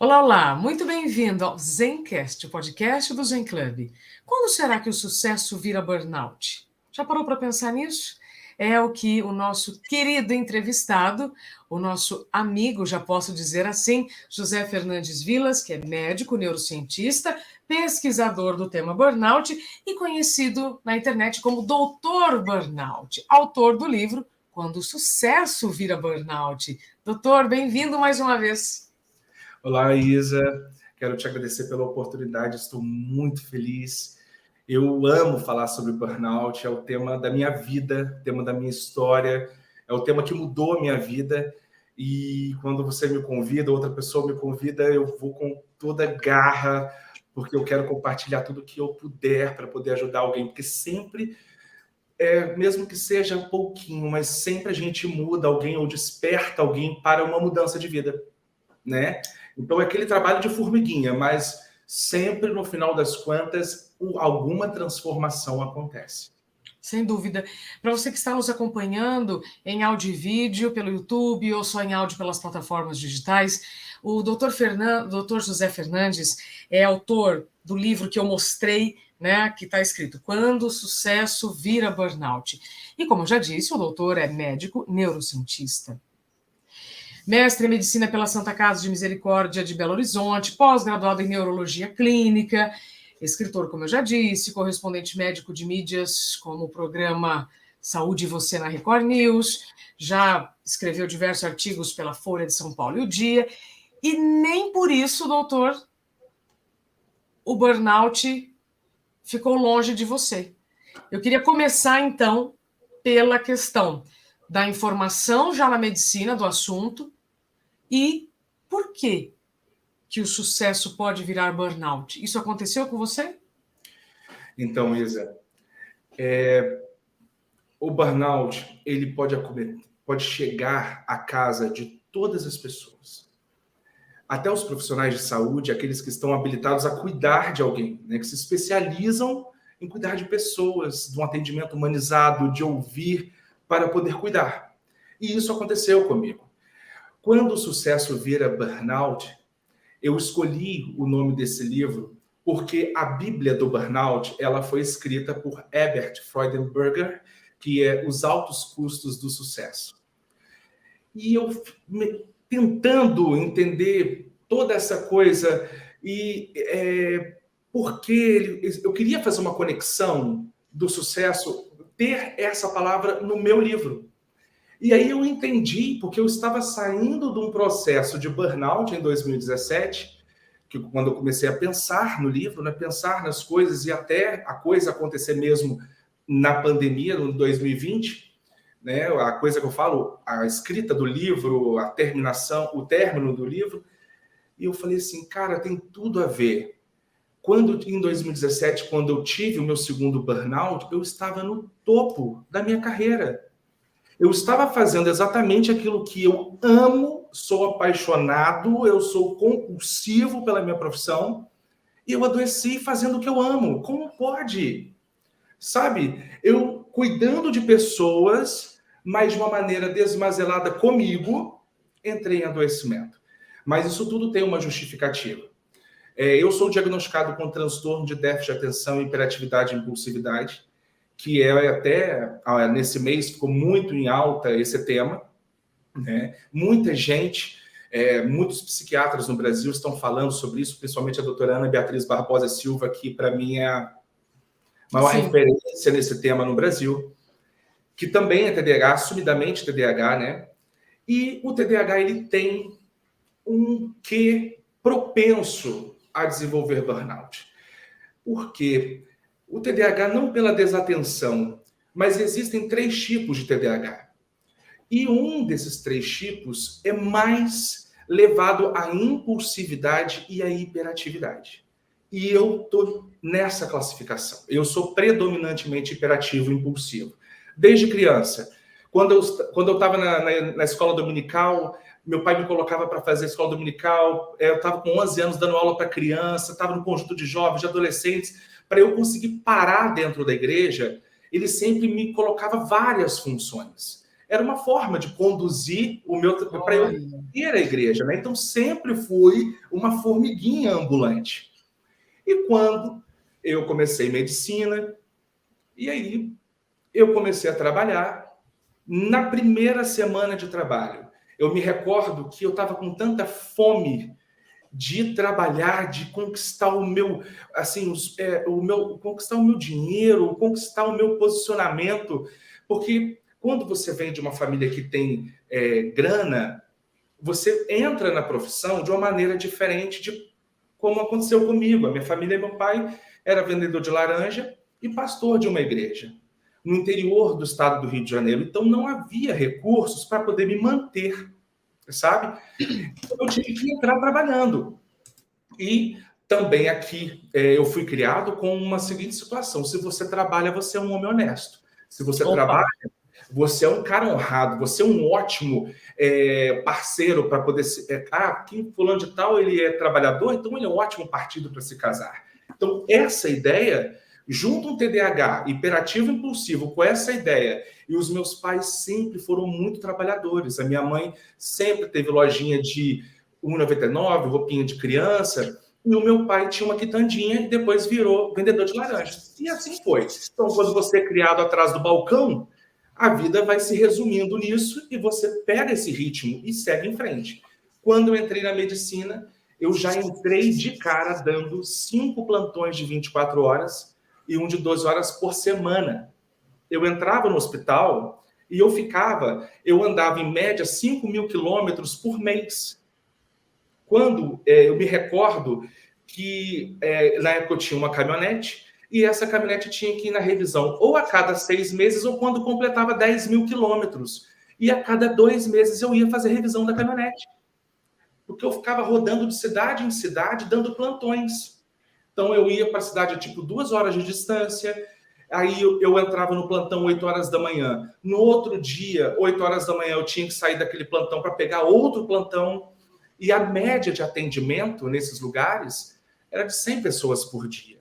Olá, olá, muito bem-vindo ao Zencast, o podcast do Zen Club. Quando será que o sucesso vira burnout? Já parou para pensar nisso? É o que o nosso querido entrevistado, o nosso amigo, já posso dizer assim, José Fernandes Vilas, que é médico, neurocientista, pesquisador do tema burnout e conhecido na internet como Doutor Burnout, autor do livro Quando o Sucesso Vira Burnout. Doutor, bem-vindo mais uma vez. Olá, Isa. Quero te agradecer pela oportunidade. Estou muito feliz. Eu amo falar sobre burnout. É o tema da minha vida, tema da minha história. É o tema que mudou a minha vida. E quando você me convida, outra pessoa me convida, eu vou com toda garra, porque eu quero compartilhar tudo que eu puder para poder ajudar alguém. Porque sempre, mesmo que seja um pouquinho, mas sempre a gente muda alguém ou desperta alguém para uma mudança de vida, né? Então é aquele trabalho de formiguinha, mas sempre no final das contas alguma transformação acontece. Sem dúvida. Para você que está nos acompanhando em áudio e vídeo pelo YouTube ou só em áudio pelas plataformas digitais, o Dr. José Fernandes é autor do livro que eu mostrei, né, que está escrito Quando o Sucesso Vira Burnout. E como eu já disse, o doutor é médico neurocientista. Mestre em Medicina pela Santa Casa de Misericórdia de Belo Horizonte, pós-graduado em Neurologia Clínica, escritor, como eu já disse, correspondente médico de mídias como o programa Saúde e Você na Record News, já escreveu diversos artigos pela Folha de São Paulo e o Dia, e nem por isso, doutor, o burnout ficou longe de você. Eu queria começar, então, pela questão da informação já na medicina do assunto e por que o sucesso pode virar burnout. Isso aconteceu com você? Então, Isa, o burnout ele pode chegar à casa de todas as pessoas. Até os profissionais de saúde, aqueles que estão habilitados a cuidar de alguém, né, que se especializam em cuidar de pessoas, de um atendimento humanizado, de ouvir para poder cuidar. E isso aconteceu comigo. Quando o sucesso vira burnout, eu escolhi o nome desse livro porque a Bíblia do Burnout ela foi escrita por Herbert Freudenberger, que é Os Altos Custos do Sucesso. E eu tentando entender toda essa coisa e porque eu queria fazer uma conexão do sucesso, ter essa palavra no meu livro. E aí eu entendi, porque eu estava saindo de um processo de burnout em 2017, que quando eu comecei a pensar no livro, né, pensar nas coisas e até a coisa acontecer mesmo na pandemia, no 2020, né, a coisa que eu falo, a escrita do livro, a terminação, o término do livro, e eu falei assim, cara, tem tudo a ver. Quando em 2017, quando eu tive o meu segundo burnout, eu estava no topo da minha carreira. Eu estava fazendo exatamente aquilo que eu amo, sou apaixonado, eu sou compulsivo pela minha profissão, e eu adoeci fazendo o que eu amo. Como pode? Sabe? Eu cuidando de pessoas, mas de uma maneira desmazelada comigo, entrei em adoecimento. Mas isso tudo tem uma justificativa. Eu sou diagnosticado com transtorno de déficit de atenção, hiperatividade e impulsividade, que é até nesse mês ficou muito em alta esse tema, né? Muita gente, muitos psiquiatras no Brasil estão falando sobre isso, principalmente a doutora Ana Beatriz Barbosa Silva, que para mim é a maior referência nesse tema no Brasil, que também é TDAH, assumidamente TDAH, né? E o TDAH ele tem um quê propenso a desenvolver burnout. Por quê? O TDAH não pela desatenção, mas existem 3 tipos de TDAH. E um desses 3 tipos é mais levado à impulsividade e à hiperatividade. E eu estou nessa classificação. Eu sou predominantemente hiperativo e impulsivo. Desde criança. Quando eu estava na escola dominical, meu pai me colocava para fazer a escola dominical, eu estava com 11 anos dando aula para criança, estava no conjunto de jovens, de adolescentes, para eu conseguir parar dentro da igreja, ele sempre me colocava várias funções. era uma forma de conduzir o meu para eu ir à igreja, né? Então sempre fui uma formiguinha ambulante. E quando eu comecei medicina, e aí eu comecei a trabalhar, na primeira semana de trabalho, eu me recordo que eu estava com tanta fome de trabalhar, de conquistar o meu, assim, conquistar o meu dinheiro, conquistar o meu posicionamento, porque quando você vem de uma família que tem grana, você entra na profissão de uma maneira diferente de como aconteceu comigo. A minha família, meu pai era vendedor de laranja e pastor de uma igreja no interior do estado do Rio de Janeiro. Então não havia recursos para poder me manter, sabe? Eu tive que entrar trabalhando. E também aqui eu fui criado com uma seguinte situação: se você trabalha, você é um homem honesto. Se você trabalha, você é um cara honrado, você é um ótimo parceiro para poder ser. Aqui fulano de tal, ele é trabalhador, então ele é um ótimo partido para se casar. Então, essa ideia, junto um TDAH, hiperativo impulsivo, com essa ideia, e os meus pais sempre foram muito trabalhadores. A minha mãe sempre teve lojinha de 1,99, roupinha de criança, e o meu pai tinha uma quitandinha e depois virou vendedor de laranjas. E assim foi. Então, quando você é criado atrás do balcão, a vida vai se resumindo nisso e você pega esse ritmo e segue em frente. Quando eu entrei na medicina, eu já entrei de cara dando 5 plantões de 24 horas e um de 12 horas por semana. Eu entrava no hospital e eu andava em média 5.000 quilômetros por mês. Quando eu me recordo que na época eu tinha uma caminhonete e essa caminhonete tinha que ir na revisão ou a cada 6 meses ou quando completava 10.000 quilômetros. E a cada 2 meses eu ia fazer revisão da caminhonete. Porque eu ficava rodando de cidade em cidade, dando plantões. Então eu ia para a cidade a tipo 2 horas de distância, aí eu entrava no plantão 8 horas da manhã. No outro dia, 8 horas da manhã, eu tinha que sair daquele plantão para pegar outro plantão. E a média de atendimento nesses lugares era de 100 pessoas por dia.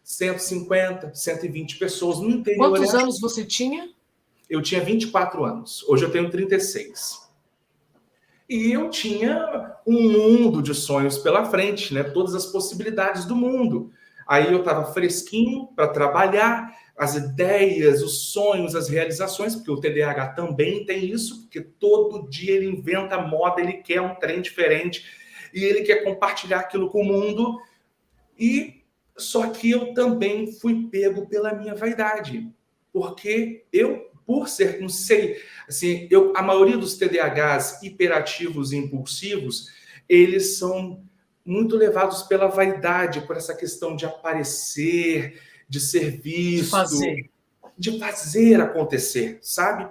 150, 120 pessoas no interior. Quantos anos você tinha? Eu tinha 24 anos. Hoje eu tenho 36. E eu tinha um mundo de sonhos pela frente, né? Todas as possibilidades do mundo. Aí eu estava fresquinho para trabalhar, as ideias, os sonhos, as realizações, porque o TDAH também tem isso, porque todo dia ele inventa moda, ele quer um trem diferente e ele quer compartilhar aquilo com o mundo. E só que eu também fui pego pela minha vaidade, porque eu, por ser, não sei, assim, a maioria dos TDAHs hiperativos e impulsivos, eles são muito levados pela vaidade, por essa questão de aparecer, de ser visto, de fazer acontecer, sabe?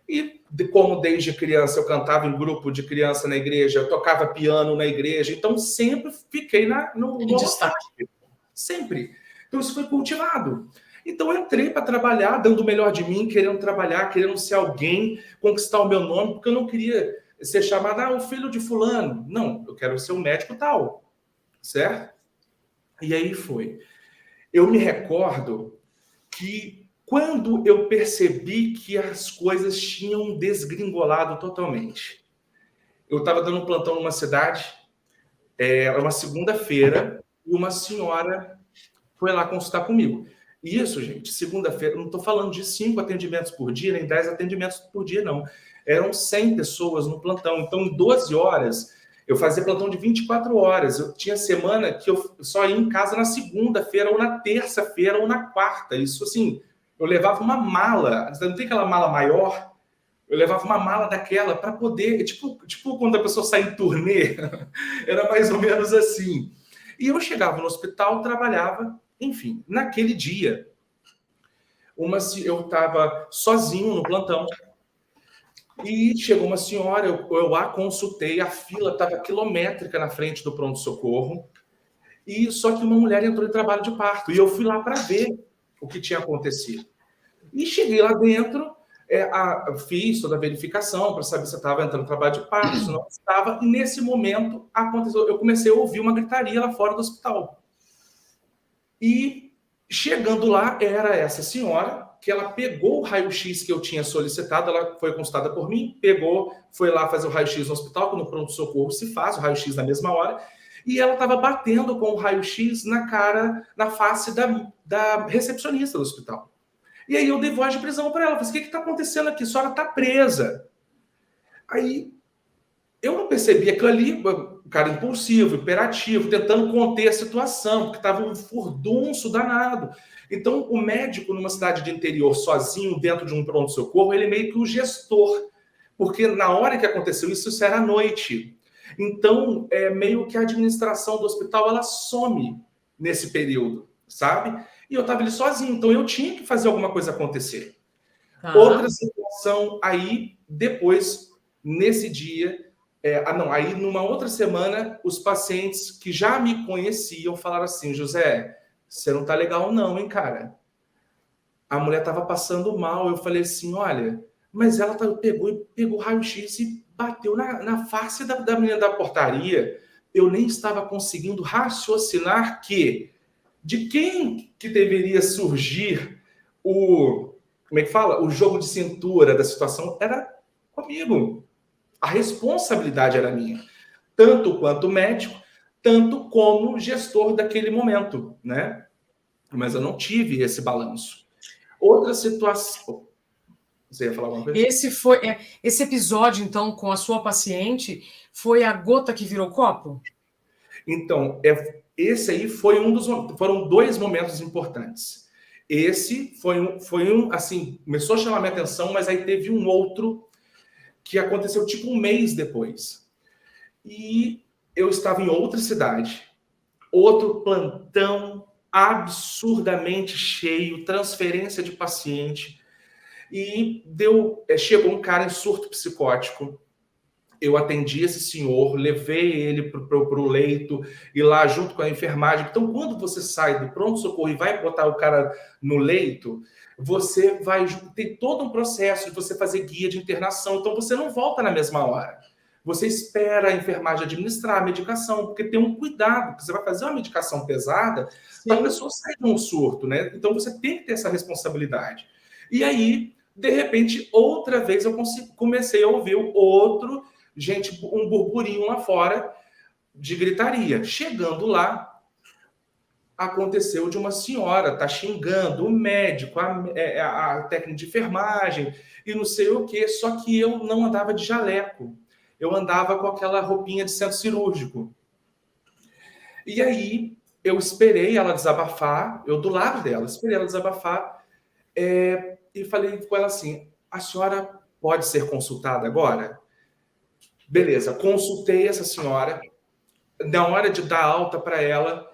E como desde criança eu cantava em grupo de criança na igreja, eu tocava piano na igreja, então sempre fiquei no destaque. Sempre. Então isso foi cultivado. Então eu entrei para trabalhar, dando o melhor de mim, querendo trabalhar, querendo ser alguém, conquistar o meu nome, porque eu não queria ser chamado o filho de fulano. Não, eu quero ser um médico tal, certo? E aí foi. Eu me recordo que quando eu percebi que as coisas tinham desgringolado totalmente, eu estava dando um plantão numa cidade, era uma segunda-feira, e uma senhora foi lá consultar comigo. Isso, gente, segunda-feira, não estou falando de 5 atendimentos por dia, nem 10 atendimentos por dia, não. Eram 100 pessoas no plantão. Então, em 12 horas, eu fazia plantão de 24 horas. Eu tinha semana que eu só ia em casa na segunda-feira, ou na terça-feira, ou na quarta. Isso, assim, eu levava uma mala. Não tem aquela mala maior? Eu levava uma mala daquela para poder... Tipo quando a pessoa sai em turnê. Era mais ou menos assim. E eu chegava no hospital, trabalhava... Enfim, naquele dia, eu estava sozinho no plantão e chegou uma senhora, eu a consultei, a fila estava quilométrica na frente do pronto-socorro, e só que uma mulher entrou em trabalho de parto, e eu fui lá para ver o que tinha acontecido. E cheguei lá dentro, fiz toda a verificação para saber se estava entrando em trabalho de parto, se não estava, e nesse momento aconteceu, eu comecei a ouvir uma gritaria lá fora do hospital. E chegando lá, era essa senhora que ela pegou o raio-x que eu tinha solicitado, ela foi consultada por mim, pegou, foi lá fazer o raio-x no hospital, que no pronto-socorro se faz o raio-x na mesma hora, e ela estava batendo com o raio-x na cara, na face da recepcionista do hospital. E aí eu dei voz de prisão para ela, falei, o que está acontecendo aqui? A senhora está presa. Aí eu não percebi aquilo ali, o cara impulsivo, hiperativo, tentando conter a situação, porque estava um furdunço danado. Então, o médico numa cidade de interior, sozinho, dentro de um pronto-socorro, ele é meio que o gestor, porque na hora que aconteceu isso, isso era à noite. Então, é meio que a administração do hospital, ela some nesse período, sabe? E eu estava ali sozinho, então eu tinha que fazer alguma coisa acontecer. Outra situação aí, depois, nesse dia... aí numa outra semana, os pacientes que já me conheciam falaram assim, José, você não tá legal não, hein, cara? A mulher tava passando mal, eu falei assim, olha, mas ela pegou o raio-x e bateu na face da menina da portaria. Eu nem estava conseguindo raciocinar que de quem que deveria surgir como é que fala? O jogo de cintura da situação era comigo. A responsabilidade era minha, tanto quanto médico, tanto como gestor daquele momento, né? Mas eu não tive esse balanço. Outra situação... Você ia falar alguma coisa? Esse episódio, então, com a sua paciente, foi a gota que virou copo? Então, esse aí foram 2 momentos importantes. Esse foi um, assim, começou a chamar minha atenção, mas aí teve um outro que aconteceu tipo um mês depois. E eu estava em outra cidade, outro plantão absurdamente cheio, transferência de paciente, e chegou um cara em surto psicótico. Eu atendi esse senhor, levei ele para o leito, e lá junto com a enfermagem. Então, quando você sai do pronto-socorro e vai botar o cara no leito, você vai ter todo um processo de você fazer guia de internação. Então, você não volta na mesma hora. Você espera a enfermagem administrar a medicação, porque tem um cuidado, porque você vai fazer uma medicação pesada para a pessoa sair de um surto, né? Então, você tem que ter essa responsabilidade. E aí, de repente, outra vez eu comecei a ouvir um burburinho lá fora de gritaria. Chegando lá, aconteceu de uma senhora tá xingando o médico, a técnica de enfermagem e não sei o que, só que eu não andava de jaleco. Eu andava com aquela roupinha de centro cirúrgico. E aí eu esperei ela desabafar, eu do lado dela, esperei ela desabafar, e falei com ela assim, a senhora pode ser consultada agora? Beleza, consultei essa senhora, na hora de dar alta para ela,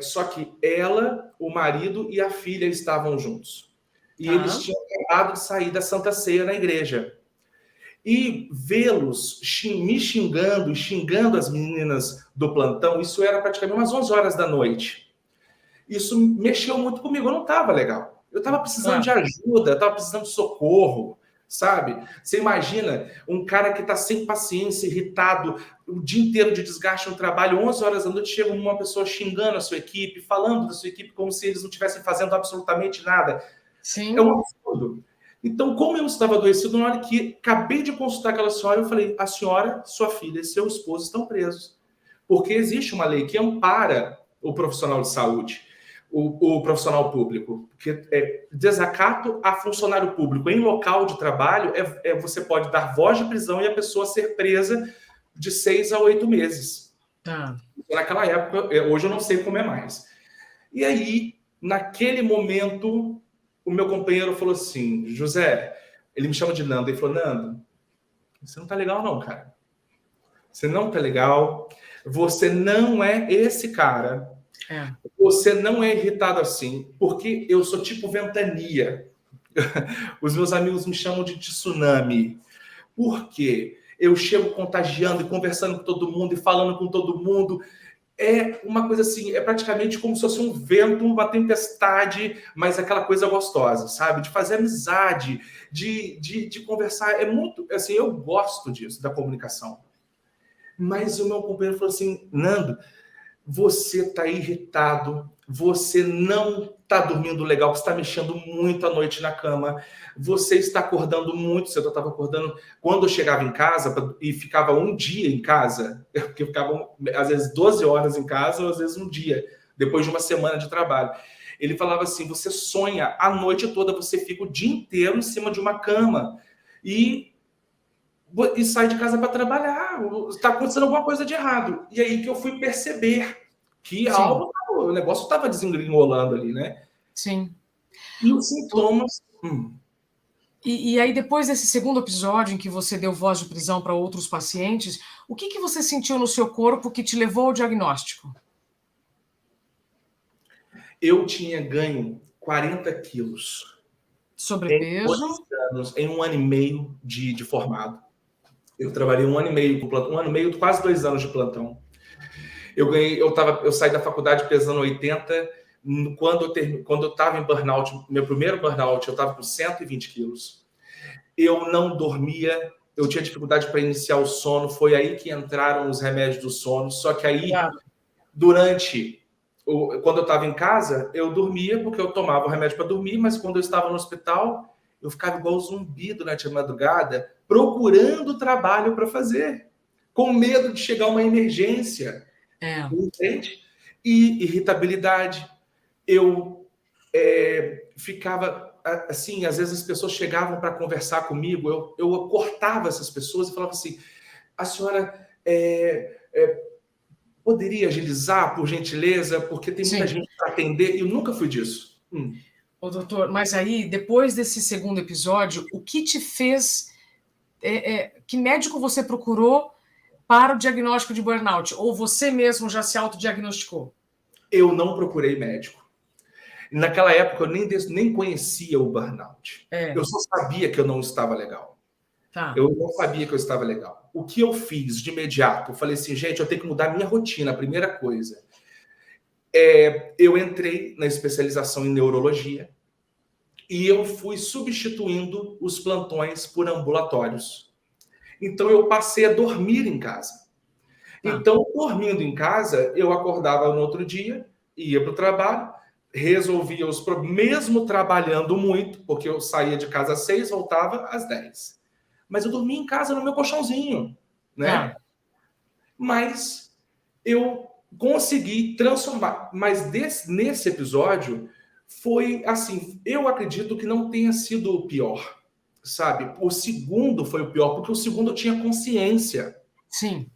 só que ela, o marido e a filha estavam juntos. E eles tinham acabado de sair da Santa Ceia na igreja. E vê-los me xingando e xingando as meninas do plantão, isso era praticamente umas 11 horas da noite. Isso mexeu muito comigo, eu não estava legal. Eu estava precisando de ajuda, eu estava precisando de socorro, sabe? Você imagina um cara que está sem paciência, irritado, o dia inteiro de desgaste no trabalho, 11 horas da noite, chega uma pessoa xingando a sua equipe, falando da sua equipe como se eles não estivessem fazendo absolutamente nada. Sim. É um absurdo. Então, como eu estava adoecido, na hora que acabei de consultar aquela senhora, eu falei, a senhora, sua filha e seu esposo estão presos. Porque existe uma lei que ampara o profissional de saúde, o profissional público. Porque desacato a funcionário público em local de trabalho, você pode dar voz de prisão e a pessoa ser presa de 6 a 8 meses. Naquela época, hoje eu não sei como é mais. E aí, naquele momento, o meu companheiro falou assim, José, ele me chama de Nando, ele falou, Nando, você não tá legal não, cara. Você não tá legal, você não é esse cara, você não é irritado assim, porque eu sou tipo ventania. Os meus amigos me chamam de tsunami. Por quê? Eu chego contagiando e conversando com todo mundo e falando com todo mundo. É uma coisa assim, é praticamente como se fosse um vento, uma tempestade, mas aquela coisa gostosa, sabe? De fazer amizade, de conversar. É muito, assim, eu gosto disso, da comunicação. Mas o meu companheiro falou assim, Nando, você está irritado, você não está dormindo legal, você está mexendo muito à noite na cama, você está acordando muito cedo. Eu estava acordando quando eu chegava em casa e ficava um dia em casa, porque eu ficava às vezes 12 horas em casa ou às vezes um dia, depois de uma semana de trabalho. Ele falava assim, você sonha a noite toda, você fica o dia inteiro em cima de uma cama e sai de casa para trabalhar, está acontecendo alguma coisa de errado. E aí que eu fui perceber que algo, o negócio estava desengringolando ali, né? Sim. E os sintomas... E aí, depois desse segundo episódio em que você deu voz de prisão para outros pacientes, o que você sentiu no seu corpo que te levou ao diagnóstico? Eu tinha ganho 40 quilos. Sobrepeso? Em 1 ano e meio de formado. Eu trabalhei 1 ano e meio, 1 ano e meio, quase 2 anos de plantão. Eu saí da faculdade pesando 80. Quando eu estava em burnout, meu primeiro burnout, eu estava com 120 quilos. Eu não dormia, eu tinha dificuldade para iniciar o sono. Foi aí que entraram os remédios do sono. Só que aí, quando eu estava em casa, eu dormia porque eu tomava o remédio para dormir, mas quando eu estava no hospital, eu ficava igual zumbi durante a madrugada, procurando trabalho para fazer, com medo de chegar uma emergência. Entende? E irritabilidade. Eu ficava assim, às vezes as pessoas chegavam para conversar comigo, eu cortava essas pessoas e falava assim, a senhora poderia agilizar, por gentileza, porque tem muita gente para atender, e eu nunca fui disso. Ô, doutor, mas aí, depois desse segundo episódio, o que te fez... que médico você procurou para o diagnóstico de burnout? Ou você mesmo já se autodiagnosticou? Eu não procurei médico. Naquela época, eu nem conhecia o burnout. Eu só sabia que eu não estava legal. Eu não sabia que eu estava legal. O que eu fiz de imediato? Eu falei assim, gente, eu tenho que mudar a minha rotina, a primeira coisa. Eu entrei na especialização em neurologia e eu fui substituindo os plantões por ambulatórios. Então, eu passei a dormir em casa. Então, dormindo em casa, eu acordava no outro dia, ia para o trabalho, resolvia os problemas, mesmo trabalhando muito, porque eu saía de casa às 6, voltava às 10. Mas eu dormia em casa no meu colchãozinho, né? Mas eu consegui transformar. Mas nesse episódio, foi assim, eu acredito que não tenha sido o pior, sabe? O segundo foi o pior, porque o segundo eu tinha consciência. Sim.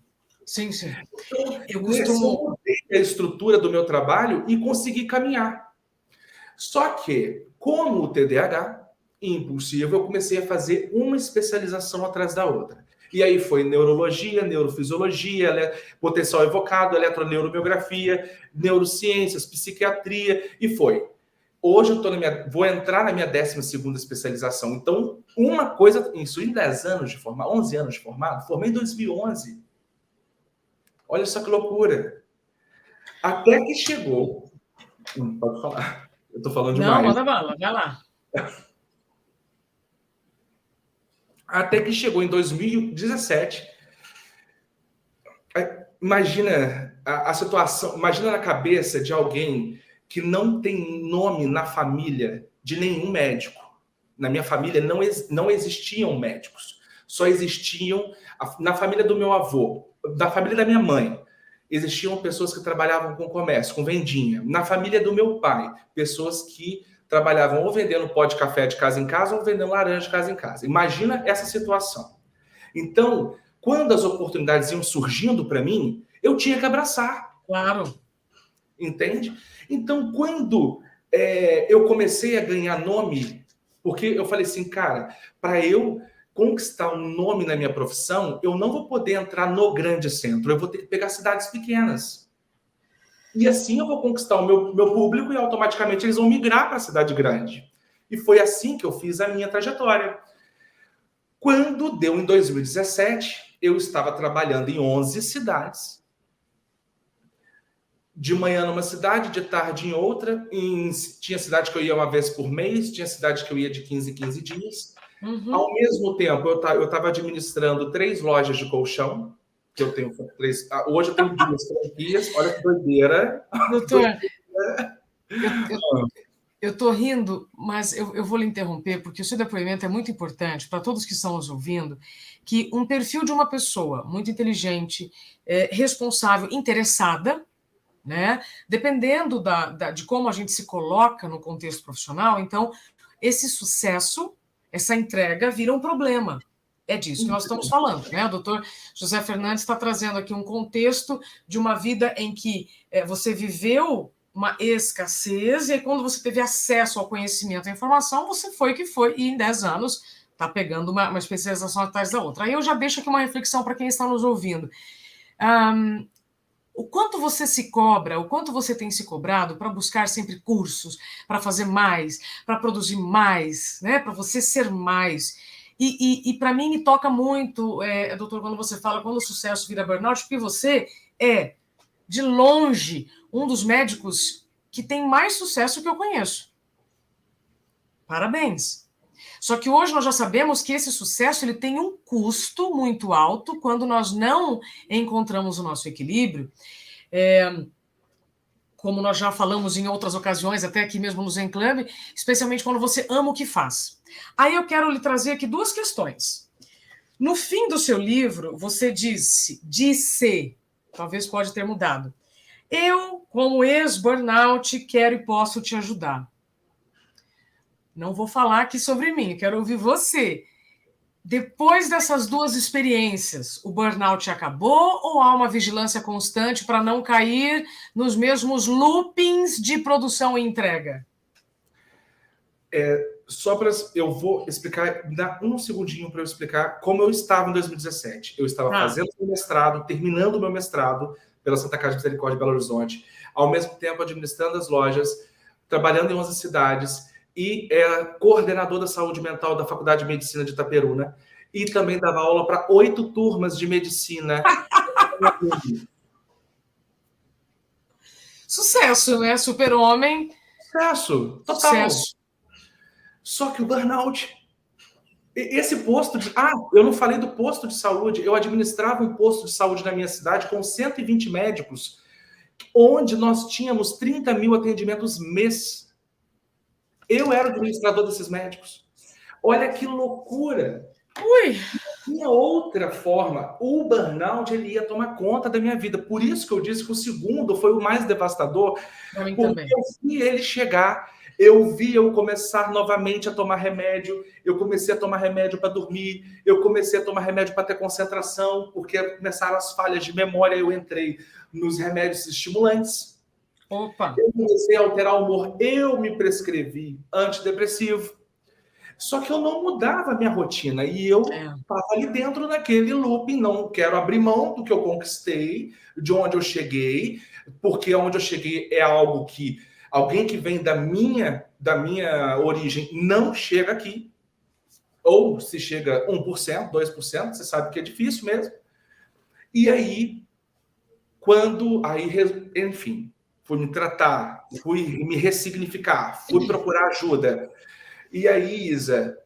Então, eu mudei a estrutura do meu trabalho e consegui caminhar. Só que, como o TDAH impulsivo, eu comecei a fazer uma especialização atrás da outra. E aí foi neurologia, neurofisiologia, potencial evocado, eletroneuromiografia, neurociências, psiquiatria, e foi. Hoje eu vou entrar na minha 12ª especialização. Então, uma coisa, isso em 10 anos de formado, 11 anos de formado, formei em 2011. Olha só que loucura. Até que chegou... Pode falar. Eu estou falando demais. Não, manda bala, vai lá. Até que chegou em 2017. Imagina a situação, imagina na cabeça de alguém que não tem nome na família de nenhum médico. Na minha família não existiam médicos. Só existiam, na família do meu avô, na família da minha mãe, existiam pessoas que trabalhavam com comércio, com vendinha. Na família do meu pai, pessoas que trabalhavam ou vendendo pó de café de casa em casa ou vendendo laranja de casa em casa. Imagina essa situação. Então, quando as oportunidades iam surgindo para mim, eu tinha que abraçar. Claro. Entende? Então, quando eu comecei a ganhar nome, porque eu falei assim, cara, para eu conquistar um nome na minha profissão, eu não vou poder entrar no grande centro, eu vou ter que pegar cidades pequenas. E assim eu vou conquistar o meu público e automaticamente eles vão migrar para a cidade grande. E foi assim que eu fiz a minha trajetória. Quando deu em 2017, eu estava trabalhando em 11 cidades. De manhã numa cidade, de tarde em outra. Tinha cidade que eu ia uma vez por mês, tinha cidade que eu ia de 15 em 15 dias. Ao mesmo tempo, eu estava administrando 3 lojas de colchão, que eu tenho 3. Hoje eu tenho 2 franquias, olha que doideira. Doutor, eu estou rindo, mas eu vou lhe interromper, porque o seu depoimento é muito importante para todos que estão nos ouvindo, que um perfil de uma pessoa muito inteligente, responsável, interessada, né? Dependendo de como a gente se coloca no contexto profissional, então, esse sucesso, essa entrega vira um problema. É disso que nós estamos falando, né? O doutor José Fernandes está trazendo aqui um contexto de uma vida em que você viveu uma escassez, e aí, quando você teve acesso ao conhecimento e à informação, você foi o que foi, e em 10 anos está pegando uma especialização atrás da outra. Aí eu já deixo aqui uma reflexão para quem está nos ouvindo. O quanto você se cobra, o quanto você tem se cobrado para buscar sempre cursos, para fazer mais, para produzir mais, né? Para você ser mais. E para mim me toca muito, doutor, quando você fala quando o sucesso vira burnout, porque você é, de longe, um dos médicos que tem mais sucesso que eu conheço. Parabéns. Só que hoje nós já sabemos que esse sucesso ele tem um custo muito alto quando nós não encontramos o nosso equilíbrio. Como nós já falamos em outras ocasiões, até aqui mesmo no Zen Club, especialmente quando você ama o que faz. Aí eu quero lhe trazer aqui 2 questões. No fim do seu livro, você disse, talvez pode ter mudado, eu, como ex-burnout, quero e posso te ajudar. Não vou falar aqui sobre mim, quero ouvir você. Depois dessas 2 experiências, o burnout acabou ou há uma vigilância constante para não cair nos mesmos loopings de produção e entrega? Eu vou explicar, dá um segundinho para eu explicar como eu estava em 2017. Eu estava fazendo meu mestrado, terminando o meu mestrado pela Santa Casa de Misericórdia de Belo Horizonte, ao mesmo tempo administrando as lojas, trabalhando em 11 cidades, e era coordenador da saúde mental da Faculdade de Medicina de Itaperuna, e também dava aula para 8 turmas de medicina. Sucesso, né? Super-homem. Sucesso, total. Sucesso. Só que o burnout, esse posto de... eu não falei do posto de saúde, eu administrava um posto de saúde na minha cidade com 120 médicos, onde nós tínhamos 30 mil atendimentos mês. Eu era o administrador desses médicos. Olha que loucura! Tinha outra forma. O burnout ele ia tomar conta da minha vida. Por isso que eu disse que o segundo foi o mais devastador. Porque também. Eu vi ele chegar, eu vi eu começar novamente a tomar remédio, eu comecei a tomar remédio para dormir, eu comecei a tomar remédio para ter concentração, porque começaram as falhas de memória, eu entrei nos remédios estimulantes. Opa! Eu comecei a alterar o humor, eu me prescrevi antidepressivo. Só que eu não mudava a minha rotina e eu estava ali dentro daquele looping, não quero abrir mão do que eu conquistei, de onde eu cheguei, porque onde eu cheguei é algo que alguém que vem da minha origem não chega aqui. Ou se chega 1%, 2%, você sabe que é difícil mesmo. E aí, enfim, fui me tratar, fui me ressignificar, fui procurar ajuda. E aí, Isa,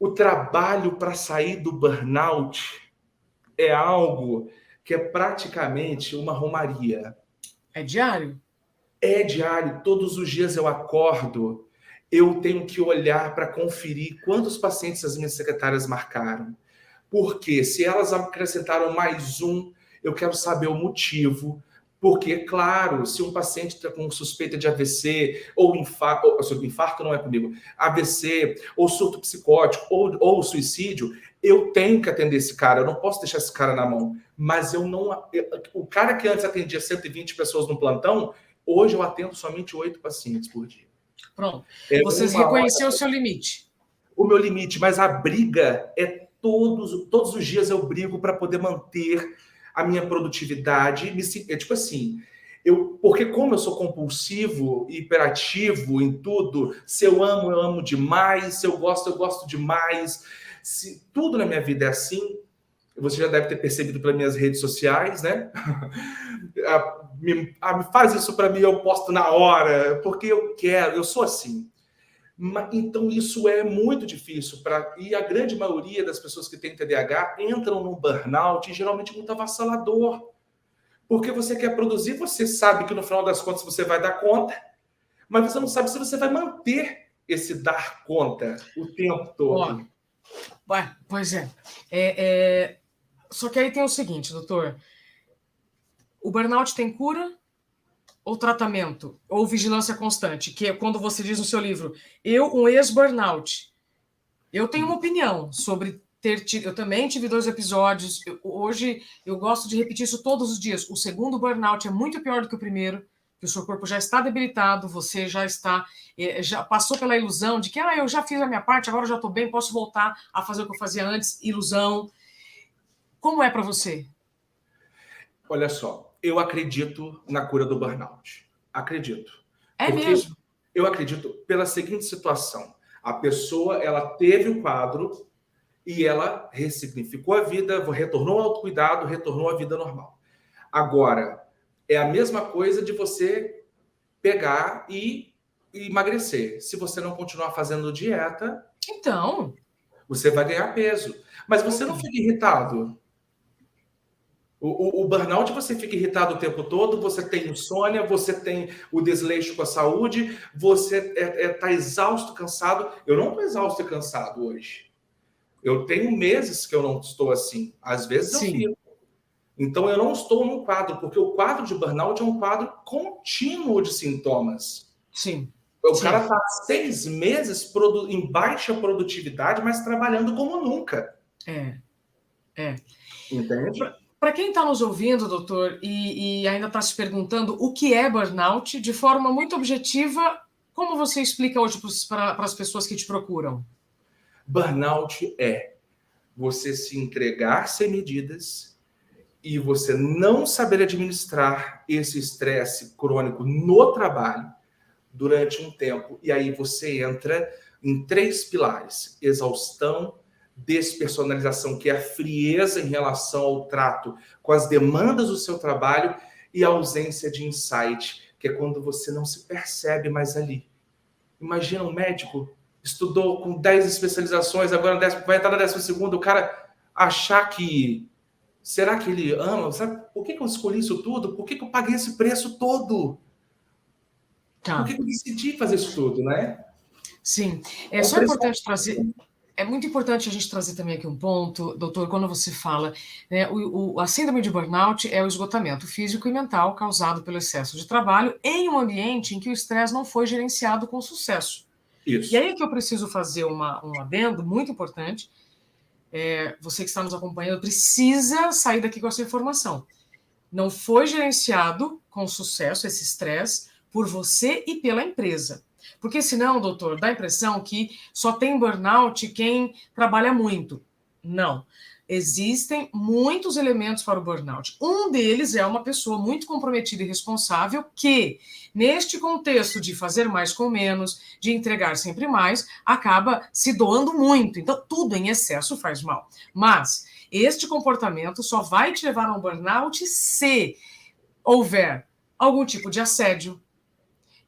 o trabalho para sair do burnout é algo que é praticamente uma romaria. É diário? É diário. Todos os dias eu acordo, eu tenho que olhar para conferir quantos pacientes as minhas secretárias marcaram. Porque se elas acrescentaram mais um, eu quero saber o motivo. Porque, claro, se um paciente está com suspeita de AVC, ou infarto não é comigo, AVC, ou surto psicótico, ou suicídio, eu tenho que atender esse cara, eu não posso deixar esse cara na mão. Mas o cara que antes atendia 120 pessoas no plantão, hoje eu atendo somente 8 pacientes por dia. Pronto. Vocês reconheceram o seu limite. O meu limite, mas a briga é todos os dias eu brigo para poder manter a minha produtividade, tipo assim, porque como eu sou compulsivo, hiperativo em tudo, se eu amo demais, se eu gosto demais, se tudo na minha vida é assim, você já deve ter percebido pelas minhas redes sociais, né? Me faz isso para mim, eu posto na hora, porque eu sou assim. Então, isso é muito difícil. E a grande maioria das pessoas que têm TDAH entram num burnout, e geralmente muito avassalador. Porque você quer produzir, você sabe que no final das contas você vai dar conta, mas você não sabe se você vai manter esse dar conta o tempo todo. Pois é. Só que aí tem o seguinte, doutor. O burnout tem cura ou tratamento? Ou vigilância constante? Que é quando você diz no seu livro, um ex-burnout. Eu tenho uma opinião sobre ter tido... Eu também tive 2 episódios. Hoje eu gosto de repetir isso todos os dias. O segundo burnout é muito pior do que o primeiro, que o seu corpo já está debilitado, você já passou pela ilusão de que eu já fiz a minha parte, agora eu já estou bem, posso voltar a fazer o que eu fazia antes. Ilusão. Como é para você? Olha só, eu acredito na cura do burnout. Acredito. É Porque mesmo? eu acredito pela seguinte situação. A pessoa, ela teve o quadro e ela ressignificou a vida, retornou ao autocuidado, retornou à vida normal. Agora, é a mesma coisa de você pegar e emagrecer. Se você não continuar fazendo dieta, Então, você vai ganhar peso. Mas você não fica irritado. O burnout, você fica irritado o tempo todo, você tem insônia, você tem o desleixo com a saúde, você está exausto, cansado. Eu não estou exausto e cansado hoje. Eu tenho meses que eu não estou assim. Às vezes eu fico. Então eu não estou num quadro, porque o quadro de burnout é um quadro contínuo de sintomas. Sim. O cara está 6 meses em baixa produtividade, mas trabalhando como nunca. Entende? Para quem está nos ouvindo, doutor, e ainda está se perguntando o que é burnout, de forma muito objetiva, como você explica hoje para as pessoas que te procuram? Burnout é você se entregar sem medidas e você não saber administrar esse estresse crônico no trabalho durante um tempo. E aí você entra em 3 pilares: exaustão, despersonalização, que é a frieza em relação ao trato com as demandas do seu trabalho, e a ausência de insight, que é quando você não se percebe mais ali. Imagina um médico, estudou com 10 especializações, agora vai entrar na 12ª, o cara achar que... Será que ele ama? Sabe, por que eu escolhi isso tudo? Por que eu paguei esse preço todo? Por que eu decidi fazer isso tudo, né? Sim. É só importante trazer... É muito importante a gente trazer também aqui um ponto, doutor, quando você fala, né, a síndrome de burnout é o esgotamento físico e mental causado pelo excesso de trabalho em um ambiente em que o estresse não foi gerenciado com sucesso. Isso. E aí é que eu preciso fazer um adendo muito importante. Você que está nos acompanhando precisa sair daqui com essa informação. Não foi gerenciado com sucesso esse estresse por você e pela empresa. Porque senão, doutor, dá a impressão que só tem burnout quem trabalha muito. Não. Existem muitos elementos para o burnout. Um deles é uma pessoa muito comprometida e responsável que, neste contexto de fazer mais com menos, de entregar sempre mais, acaba se doando muito. Então, tudo em excesso faz mal. Mas este comportamento só vai te levar a um burnout se houver algum tipo de assédio.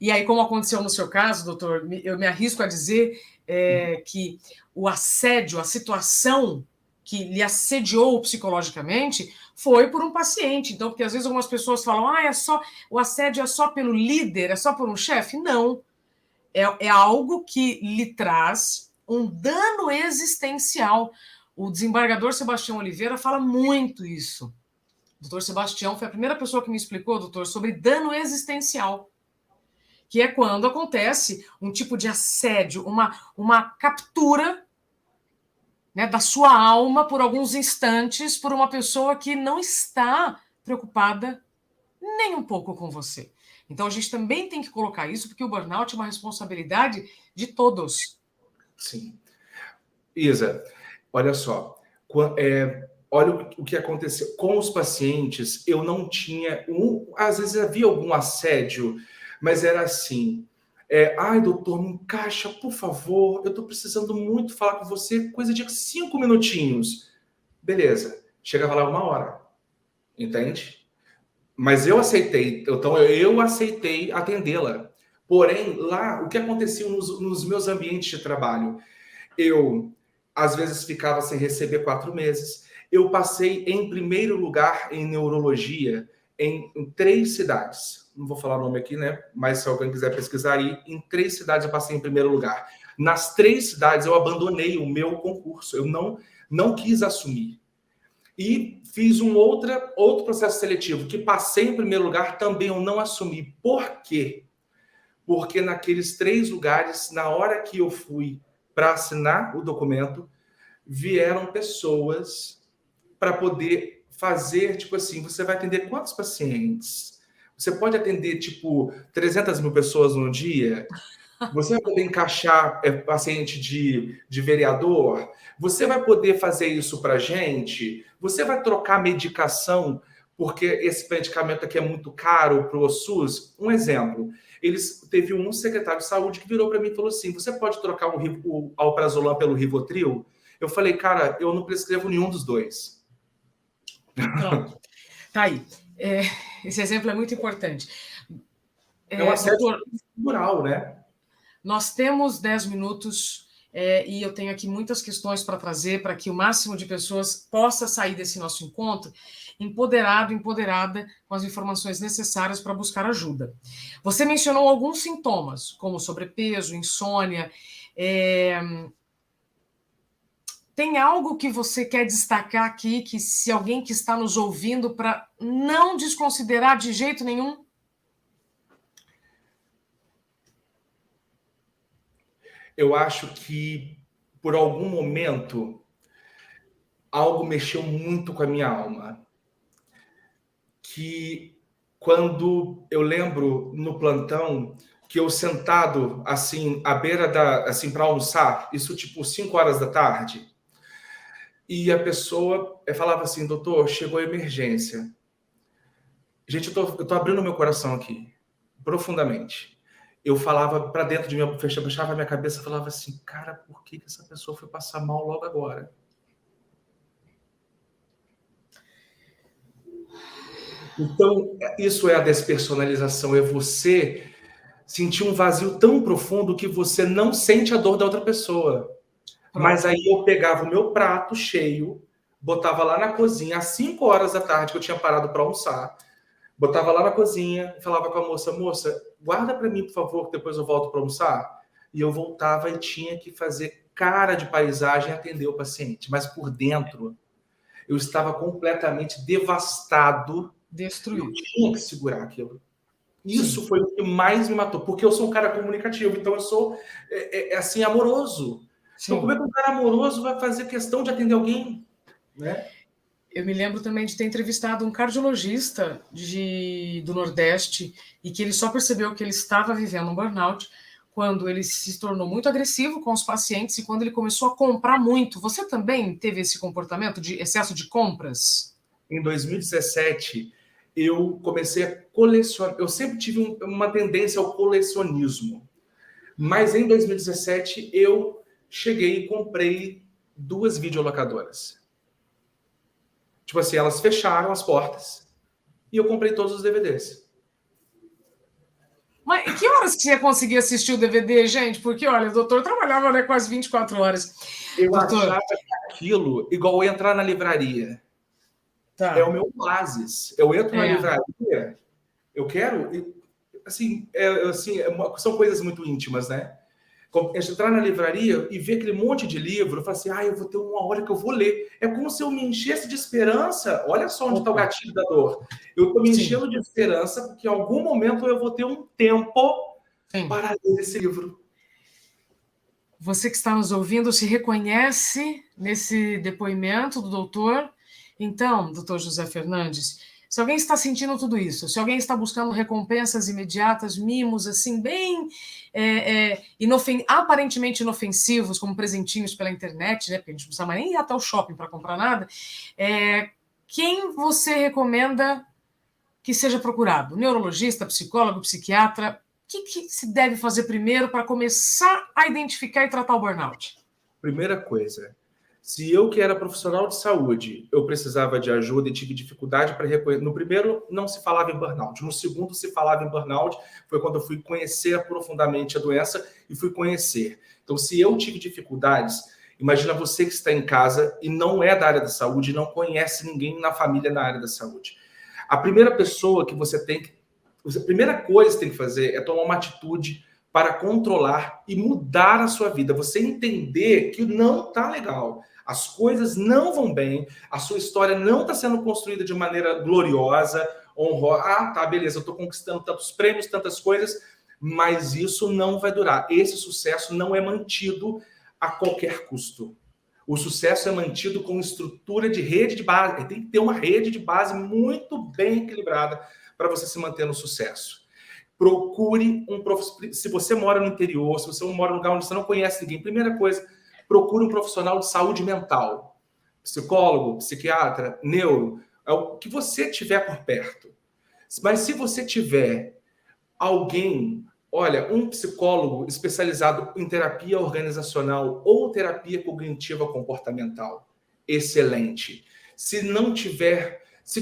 E aí, como aconteceu no seu caso, doutor, eu me arrisco a dizer que o assédio, a situação que lhe assediou psicologicamente foi por um paciente. Então, porque às vezes algumas pessoas falam, o assédio é só pelo líder, é só por um chefe. Não. É algo que lhe traz um dano existencial. O desembargador Sebastião Oliveira fala muito isso. O doutor Sebastião foi a primeira pessoa que me explicou, doutor, sobre dano existencial, que é quando acontece um tipo de assédio, uma captura, né, da sua alma por alguns instantes por uma pessoa que não está preocupada nem um pouco com você. Então a gente também tem que colocar isso, porque o burnout é uma responsabilidade de todos. Sim. Isa, olha só, olha o que aconteceu com os pacientes. Eu não tinha às vezes havia algum assédio, mas era assim: ai, doutor, me encaixa, por favor, eu estou precisando muito falar com você, coisa de 5 minutinhos. Beleza, chegava lá 1 hora, entende? Mas eu aceitei, então eu aceitei atendê-la, Porém, lá, o que acontecia nos meus ambientes de trabalho? Eu, às vezes, ficava sem receber 4 meses. Eu passei em primeiro lugar em neurologia em 3 cidades. Não vou falar o nome aqui, né? Mas se alguém quiser pesquisar aí, em 3 cidades eu passei em primeiro lugar. Nas 3 cidades eu abandonei o meu concurso. Eu não quis assumir. E fiz outro processo seletivo, que passei em primeiro lugar, também eu não assumi. Por quê? Porque naqueles 3 lugares, na hora que eu fui para assinar o documento, vieram pessoas para poder fazer, tipo assim, você vai atender quantos pacientes? Você pode atender, tipo, 300 mil pessoas no dia? Você vai poder encaixar paciente de vereador? Você vai poder fazer isso para gente? Você vai trocar medicação porque esse medicamento aqui é muito caro para o SUS? Um exemplo, teve um secretário de saúde que virou para mim e falou assim, você pode trocar o alprazolam pelo Rivotril? Eu falei, cara, eu não prescrevo nenhum dos dois. Pronto, tá aí. Esse exemplo é muito importante. É um assédio Doutor, moral, né? nós temos 10 minutos e eu tenho aqui muitas questões para trazer para que o máximo de pessoas possa sair desse nosso encontro empoderado, empoderada com as informações necessárias para buscar ajuda. Você mencionou alguns sintomas, como sobrepeso, insônia. Tem algo que você quer destacar aqui, que se alguém que está nos ouvindo, para não desconsiderar de jeito nenhum? Eu acho que, por algum momento, algo mexeu muito com a minha alma. Que quando eu lembro no plantão que eu sentado assim à beira assim para almoçar, isso tipo 5 horas da tarde, e a pessoa falava assim, doutor, chegou a emergência. Gente, eu tô abrindo meu coração aqui, profundamente. Eu falava para dentro de mim, fechava a minha cabeça e falava assim, cara, por que essa pessoa foi passar mal logo agora? Então, isso é a despersonalização, é você sentir um vazio tão profundo que você não sente a dor da outra pessoa. Pronto. Mas aí eu pegava o meu prato cheio, botava lá na cozinha, às 5 horas da tarde, que eu tinha parado para almoçar, botava lá na cozinha, falava com a moça, guarda para mim, por favor, que depois eu volto para almoçar. E eu voltava e tinha que fazer cara de paisagem e atender o paciente. Mas por dentro, eu estava completamente devastado. Destruído. Eu tinha que segurar aquilo. Isso Sim. Foi o que mais me matou, porque eu sou um cara comunicativo, então eu sou assim, amoroso. Sim. Então, como é que um cara amoroso vai fazer questão de atender alguém? Né? Eu me lembro também de ter entrevistado um cardiologista do Nordeste e que ele só percebeu que ele estava vivendo um burnout quando ele se tornou muito agressivo com os pacientes e quando ele começou a comprar muito. Você também teve esse comportamento de excesso de compras? Em 2017, eu comecei a colecionar. Eu sempre tive uma tendência ao colecionismo. Mas em 2017, eu cheguei e comprei 2 videolocadoras. Tipo assim, elas fecharam as portas e eu comprei todos os DVDs. Mas que horas que você ia conseguir assistir o DVD, gente? Porque, olha, o doutor trabalhava, né, quase 24 horas. Eu achava que aquilo, igual eu entrar na livraria. Tá. É o meu oásis. Eu entro na livraria, eu quero... Assim, são coisas muito íntimas, né? Entrar na livraria e ver aquele monte de livro, eu falo assim, eu vou ter uma hora que eu vou ler. É como se eu me enchesse de esperança. Olha só onde está o gatilho da dor. Eu estou me enchendo de esperança porque em algum momento eu vou ter um tempo para ler esse livro. Você que está nos ouvindo se reconhece nesse depoimento do doutor? Então, doutor José Fernandes, se alguém está sentindo tudo isso, se alguém está buscando recompensas imediatas, mimos, assim, bem aparentemente inofensivos, como presentinhos pela internet, né? Porque a gente não precisa mais nem ir até o shopping para comprar nada, quem você recomenda que seja procurado? Neurologista, psicólogo, psiquiatra? O que se deve fazer primeiro para começar a identificar e tratar o burnout? Primeira coisa, Se eu, que era profissional de saúde, eu precisava de ajuda e tive dificuldade para reconhecer. No primeiro, não se falava em burnout. No segundo, se falava em burnout. Foi quando eu fui conhecer profundamente a doença e fui conhecer. Então, se eu tive dificuldades, imagina você que está em casa e não é da área da saúde, não conhece ninguém na família na área da saúde. A primeira pessoa que você tem que... A primeira coisa que você tem que fazer é tomar uma atitude para controlar e mudar a sua vida. Você entender que não está legal. As coisas não vão bem, a sua história não está sendo construída de maneira gloriosa, honrosa. Ah, tá, beleza, eu estou conquistando tantos prêmios, tantas coisas, mas isso não vai durar. Esse sucesso não é mantido a qualquer custo. O sucesso é mantido com estrutura de rede de base. Tem que ter uma rede de base muito bem equilibrada para você se manter no sucesso. Procure um profissional. Se você mora no interior, se você mora num lugar onde você não conhece ninguém, primeira coisa, procure um profissional de saúde mental, psicólogo, psiquiatra, neuro, é o que você tiver por perto. Mas se você tiver alguém, olha, um psicólogo especializado em terapia organizacional ou terapia cognitiva comportamental, excelente. Se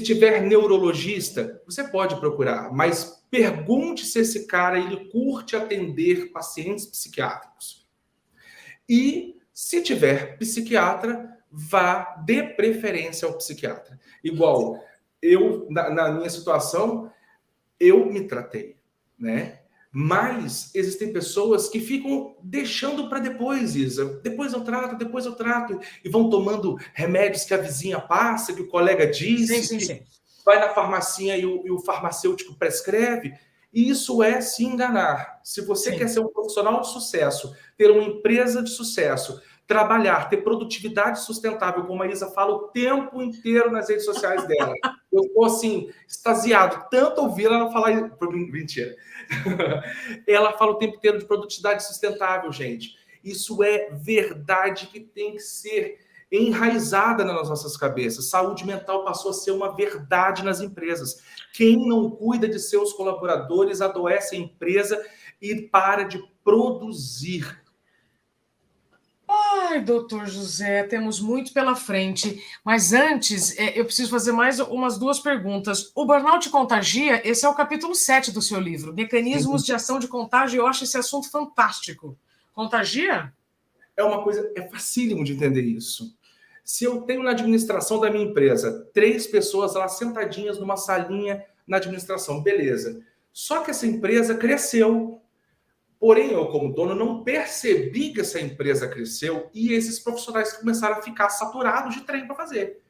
tiver neurologista, você pode procurar, mas pergunte se esse cara ele curte atender pacientes psiquiátricos. E se tiver psiquiatra, vá de preferência ao psiquiatra. Igual, eu, na minha situação, eu me tratei, né? Mas existem pessoas que ficam deixando para depois, Isa. Depois eu trato. E vão tomando remédios que a vizinha passa, que o colega disse, Sim. que vai na farmacinha e o farmacêutico prescreve. E isso é se enganar. Se você quer ser um profissional de sucesso, ter uma empresa de sucesso, trabalhar, ter produtividade sustentável, como a Isa fala o tempo inteiro nas redes sociais dela. Eu estou, assim, extasiado. Tanto ouvir ela falar... Mentira. Ela fala o tempo inteiro de produtividade sustentável, gente. Isso é verdade que tem que ser enraizada nas nossas cabeças. Saúde mental passou a ser uma verdade nas empresas. Quem não cuida de seus colaboradores adoece a empresa e para de produzir. Ai, doutor José, temos muito pela frente. Mas antes, eu preciso fazer mais umas duas perguntas. O burnout contagia? Esse é o capítulo 7 do seu livro, Mecanismos de Ação de Contágio. Eu acho esse assunto fantástico. Contagia? É uma coisa, é facílimo de entender isso. Se eu tenho na administração da minha empresa 3 pessoas lá sentadinhas numa salinha na administração, beleza. Só que essa empresa cresceu. Porém, eu, como dono, não percebi que essa empresa cresceu e esses profissionais começaram a ficar saturados de trem para fazer.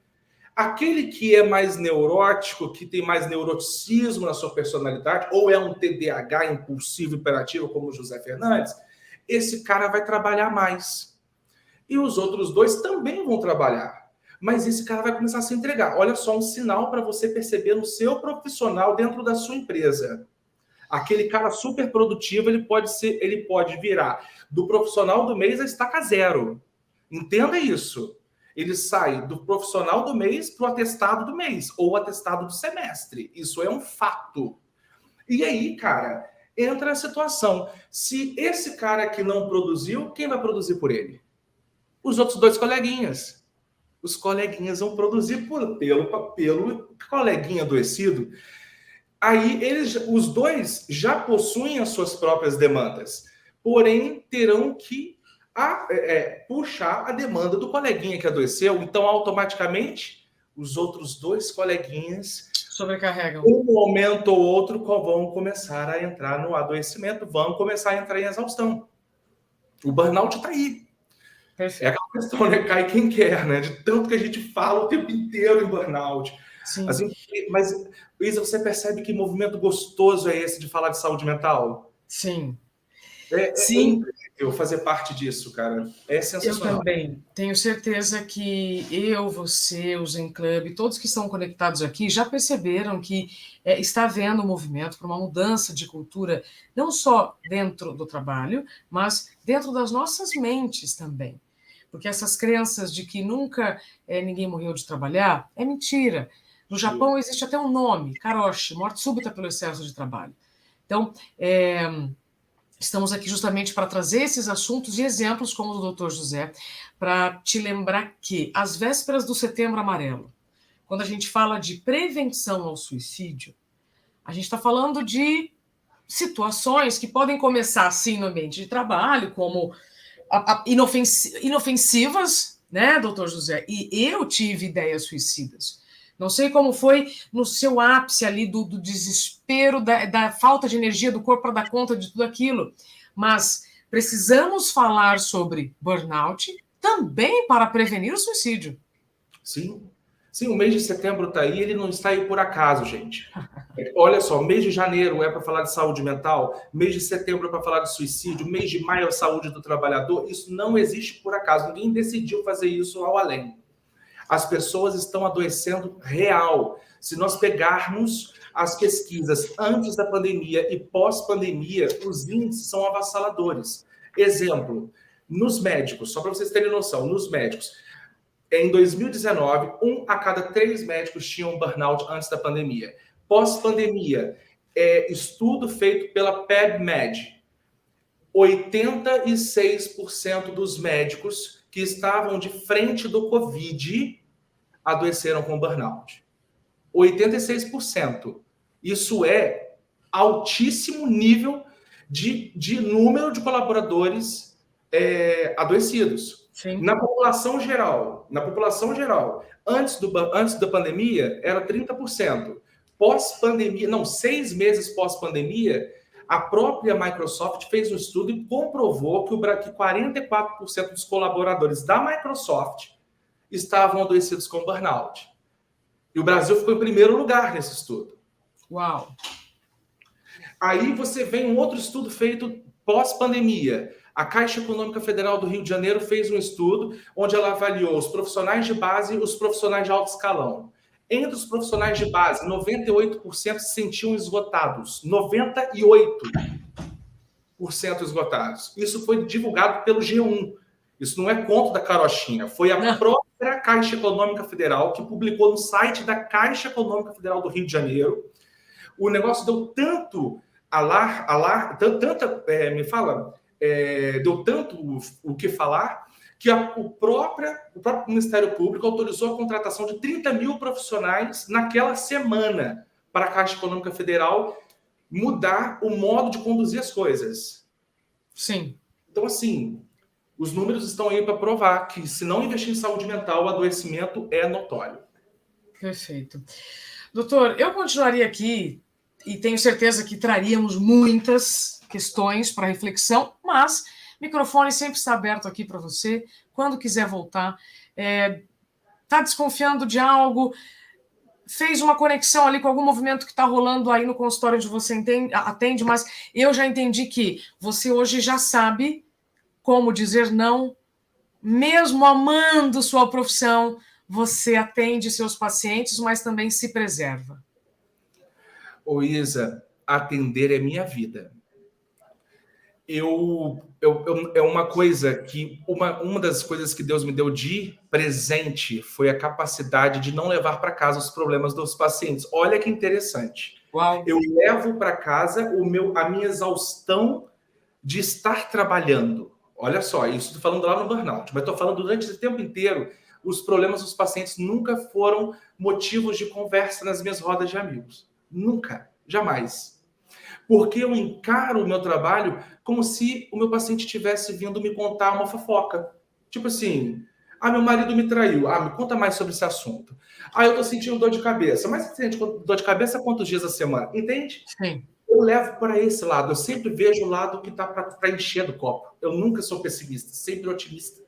Aquele que é mais neurótico, que tem mais neuroticismo na sua personalidade, ou é um TDAH impulsivo, hiperativo, como o José Fernandes, esse cara vai trabalhar mais. E os outros 2 também vão trabalhar. Mas esse cara vai começar a se entregar. Olha só, um sinal para você perceber no seu profissional dentro da sua empresa. Aquele cara super produtivo, ele pode virar do profissional do mês a estaca zero. Entenda isso. Ele sai do profissional do mês para o atestado do mês ou atestado do semestre. Isso é um fato. E aí, cara, entra a situação. Se esse cara que não produziu, quem vai produzir por ele? Os outros 2 coleguinhas. Os coleguinhas vão produzir pelo coleguinha adoecido. Aí os 2 já possuem as suas próprias demandas, porém terão que puxar a demanda do coleguinha que adoeceu. Então, automaticamente, os outros 2 coleguinhas sobrecarregam. Um momento ou outro vão começar a entrar no adoecimento, vão começar a entrar em exaustão. O burnout está aí. Perfeito. É aquela questão, né? Cai quem quer, né? De tanto que a gente fala o tempo inteiro em burnout. Sim. Mas, Isa, você percebe que movimento gostoso é esse de falar de saúde mental? Sim. Sim. É incrível fazer parte disso, cara. É sensacional. Eu também. Tenho certeza que eu, você, o Zen Club, todos que estão conectados aqui já perceberam que está havendo um movimento para uma mudança de cultura, não só dentro do trabalho, mas dentro das nossas mentes também. Porque essas crenças de que nunca ninguém morreu de trabalhar é mentira. No Japão existe até um nome, karoshi, morte súbita pelo excesso de trabalho. Então, Estamos aqui justamente para trazer esses assuntos e exemplos, como o doutor José, para te lembrar que, às vésperas do Setembro Amarelo, quando a gente fala de prevenção ao suicídio, a gente está falando de situações que podem começar, assim, no ambiente de trabalho, como inofensivas, né, doutor José? E eu tive ideias suicidas. Não sei como foi no seu ápice ali do desespero, da falta de energia do corpo para dar conta de tudo aquilo. Mas precisamos falar sobre burnout também para prevenir o suicídio. Sim. Sim, o mês de setembro está aí, ele não está aí por acaso, gente. Olha só, mês de janeiro é para falar de saúde mental, mês de setembro é para falar de suicídio, mês de maio é saúde do trabalhador. Isso não existe por acaso. Ninguém decidiu fazer isso ao além. As pessoas estão adoecendo real. Se nós pegarmos as pesquisas antes da pandemia e pós-pandemia, os índices são avassaladores. Exemplo, nos médicos, só para vocês terem noção, nos médicos, em 2019, 1 a cada 3 médicos tinham burnout antes da pandemia. Pós-pandemia, estudo feito pela PubMed, 86% dos médicos que estavam de frente do Covid adoeceram com burnout. 86%. Isso é altíssimo nível de número de colaboradores adoecidos. Sim. Na população geral, antes da pandemia, era 30%. Pós-pandemia, 6 meses pós-pandemia, a própria Microsoft fez um estudo e comprovou que 44% dos colaboradores da Microsoft estavam adoecidos com burnout. E o Brasil ficou em primeiro lugar nesse estudo. Uau! Aí você vem um outro estudo feito pós-pandemia. A Caixa Econômica Federal do Rio de Janeiro fez um estudo onde ela avaliou os profissionais de base e os profissionais de alto escalão. Entre os profissionais de base, 98% se sentiam esgotados. 98% esgotados. Isso foi divulgado pelo G1. Isso não é conto da carochinha. Foi a própria Caixa Econômica Federal que publicou no site da Caixa Econômica Federal do Rio de Janeiro. O negócio deu tanto deu tanto o que falar, que o próprio Ministério Público autorizou a contratação de 30 mil profissionais naquela semana para a Caixa Econômica Federal mudar o modo de conduzir as coisas. Sim. Então, assim, os números estão aí para provar que, se não investir em saúde mental, o adoecimento é notório. Perfeito. Doutor, eu continuaria aqui e tenho certeza que traríamos muitas questões para reflexão, mas o microfone sempre está aberto aqui para você, quando quiser voltar. Está desconfiando de algo, fez uma conexão ali com algum movimento que está rolando aí no consultório onde você atende, mas eu já entendi que você hoje já sabe como dizer não, mesmo amando sua profissão, você atende seus pacientes, mas também se preserva. Ô Isa, atender é minha vida. É uma coisa que uma das coisas que Deus me deu de presente foi a capacidade de não levar para casa os problemas dos pacientes. Olha que interessante. Uau. Eu levo para casa a minha exaustão de estar trabalhando. Olha só, isso estou falando lá no burnout, mas estou falando durante esse tempo inteiro, os problemas dos pacientes nunca foram motivos de conversa nas minhas rodas de amigos. Nunca, jamais. Porque eu encaro o meu trabalho como se o meu paciente tivesse vindo me contar uma fofoca. Tipo assim, meu marido me traiu. Me conta mais sobre esse assunto. Eu tô sentindo dor de cabeça. Mas você sente dor de cabeça quantos dias a semana? Entende? Sim. Eu levo para esse lado. Eu sempre vejo o lado que está para encher do copo. Eu nunca sou pessimista, sempre otimista.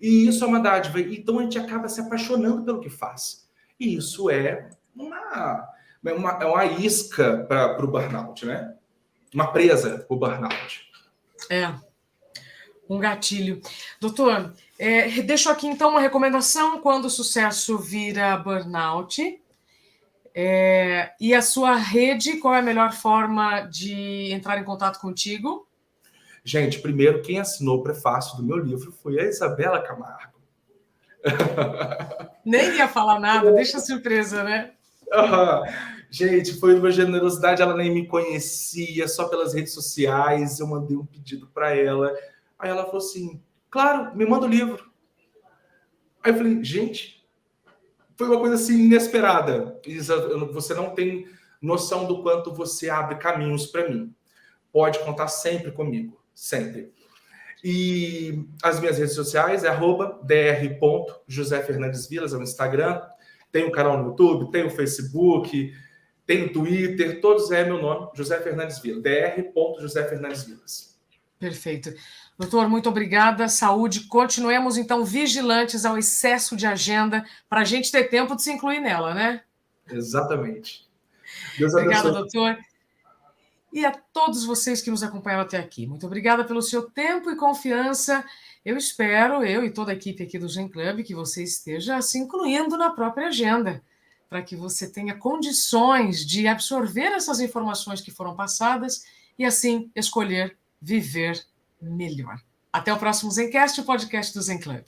E isso é uma dádiva. Então a gente acaba se apaixonando pelo que faz. E isso é uma isca para o burnout, né? Uma presa para o burnout. Um gatilho. Doutor, deixo aqui então uma recomendação quando o sucesso vira burnout. E a sua rede, qual é a melhor forma de entrar em contato contigo? Gente, primeiro, quem assinou o prefácio do meu livro foi a Isabela Camargo. Nem ia falar nada, deixa a surpresa, né? Gente, foi uma generosidade, ela nem me conhecia, só pelas redes sociais, eu mandei um pedido para ela. Aí ela falou assim, claro, me manda o livro. Aí eu falei, gente, foi uma coisa assim inesperada. Isa, você não tem noção do quanto você abre caminhos para mim. Pode contar sempre comigo, sempre. E as minhas redes sociais é @dr.josefernandesvilas, é o Instagram. Tem o canal no YouTube, tem o Facebook, tem o Twitter, todos é meu nome, José Fernandes Vilas, dr.josefernandesvilas. Perfeito. Doutor, muito obrigada. Saúde. Continuemos, então, vigilantes ao excesso de agenda para a gente ter tempo de se incluir nela, né? Exatamente. Deus Obrigada, abençoe. doutor. E a todos vocês que nos acompanharam até aqui. Muito obrigada pelo seu tempo e confiança. Eu espero, eu e toda a equipe aqui do Gen Club, que você esteja se incluindo na própria agenda, para que você tenha condições de absorver essas informações que foram passadas e, assim, escolher viver melhor. Até o próximo Zencast, o podcast do Zen Club.